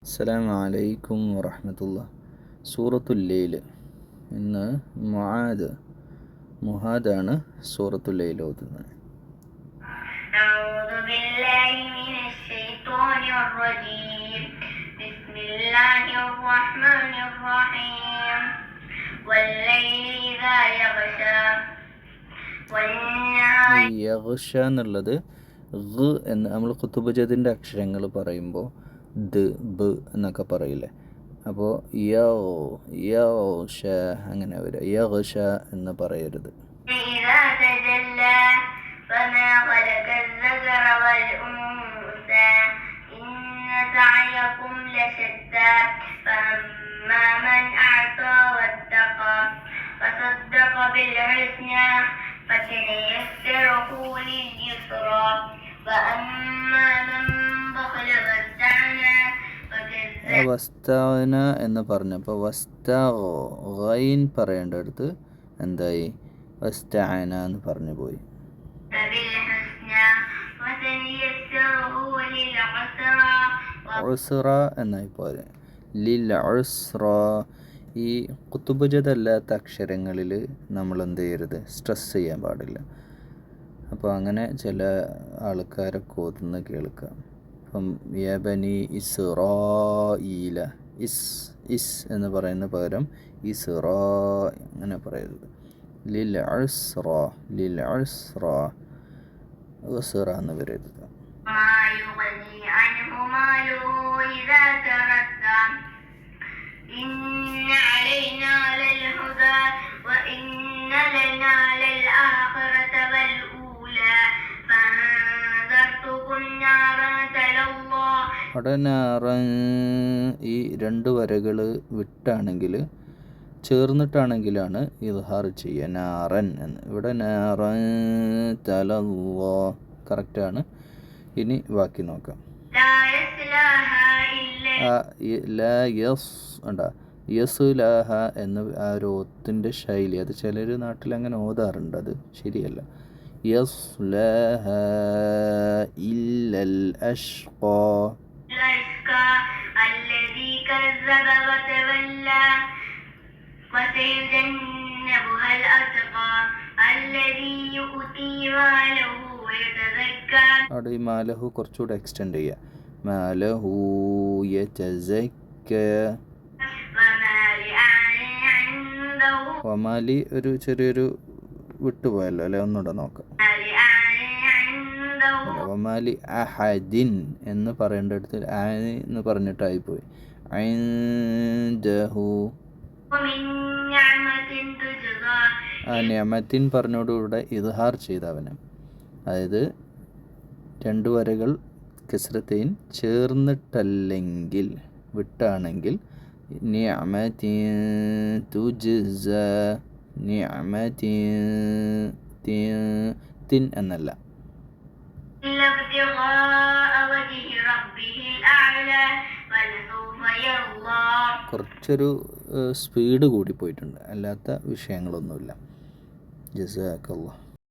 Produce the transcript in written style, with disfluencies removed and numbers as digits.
അസ്സലാമു അലൈക്കും വറഹ്മത്തുള്ളാഹി. സൂറത്തുൽ ലൈൽ. ഇന്ന് മുഹാദാണ് സൂറത്തുൽ ലൈൽ ഓതുന്നത്. അഊദു ബില്ലാഹി മിനശ് ശൈത്വാനിർ റജീം. ബിസ്മില്ലാഹിർ റഹ്മാനിർ റഹീം. വല്ലൈലി ഇദാ യഗ്ശാ. യഗ്ശ എന്നുള്ളത് ഗ് എന്ന് നമ്മൾ ഖുതുബജദിൻ്റെ അക്ഷരങ്ങൾ പറയുമ്പോൾ ദ് ബ് എന്നൊക്കെ പറയില്ലേ, അപ്പോൾ യഗ്ശ അങ്ങനെ വരിക. യഗ്ശ എന്ന് പറയരുത്. വസ്തഅന എന്ന് പറഞ്ഞപ്പോൾ ഗൈൻ പറയേണ്ടടുത്ത് എന്തായി? വസ്തഅന എന്ന് പറഞ്ഞു പോയി. ഉസ്റ എന്നായി പോലെ ലിൽ ഉസ്റ. ഈ ഖുതുബജദല്ലാത്ത അക്ഷരങ്ങളിൽ നമ്മൾ എന്ത് ചെയ്യരുത്? സ്ട്രെസ് ചെയ്യാൻ പാടില്ല. അപ്പോൾ അങ്ങനെ ചില ആൾക്കാരൊക്കെ ഓതുന്ന കേൾക്കുക. അപ്പം യാ ബനി ഇസ്റായീല, ഇസ് എന്ന് പറയുന്ന പകരം ഇസ്റാ അങ്ങനെ പറയരുത്. ലിൽ ഉസ്റ ഉസ്റ എന്ന് പറയരുത്. അവിടെ ഈ രണ്ട് വരകൾ വിട്ടാണെങ്കിൽ, ചേർന്നിട്ടാണെങ്കിലാണ് ഇദ്ഹാർ ചെയ്യുക നാറൻ എന്ന്. ഇവിടെ നാറൻ തലല്ലാ കറക്റ്റാണ്. ഇനി ബാക്കി നോക്കാം. യസ്ലാഹ എന്ന് ആ ഒരു ഓത്തിൻ്റെ ശൈലി, അത് ചിലർ നാട്ടിൽ അങ്ങനെ ഓതാറുണ്ട്, അത് ശരിയല്ല. യസ്ലാഹ ഇല്ലൽ അഷ്ഖാ. അവിടെ ഈ മാലഹു കുറച്ചുകൂടെ എക്സ്റ്റെൻഡ് ചെയ്യുക. മാലഹു യതസക്ക. വമാലി ഒരു ചെറിയൊരു വിട്ടുപോയല്ലോ അല്ലെ, ഒന്നുകൂടെ നോക്കാം. വമാലി അഹദിൻ എന്ന് പറയേണ്ടടുത്ത് എന്ന് പറഞ്ഞിട്ടായിപ്പോയി. ഐൻദഹു. ആ നിഅമത്തിൻ പറഞ്ഞോടുകൂടെ ഇദ്ഹാർ ചെയ്തവന്, അതായത് രണ്ട് വരകൾ കസ്റത്തൈൻ ചേർന്നിട്ടല്ലെങ്കിൽ വിട്ടാണെങ്കിൽ നിഅമത്തിൻ തുജ്സ. നിഅമത്തിൻ എന്നല്ല. കുറച്ചൊരു സ്പീഡ് കൂടി പോയിട്ടുണ്ട്, അല്ലാത്ത വിഷയങ്ങളൊന്നുമില്ല. ജസാക്കല്ലാഹ്.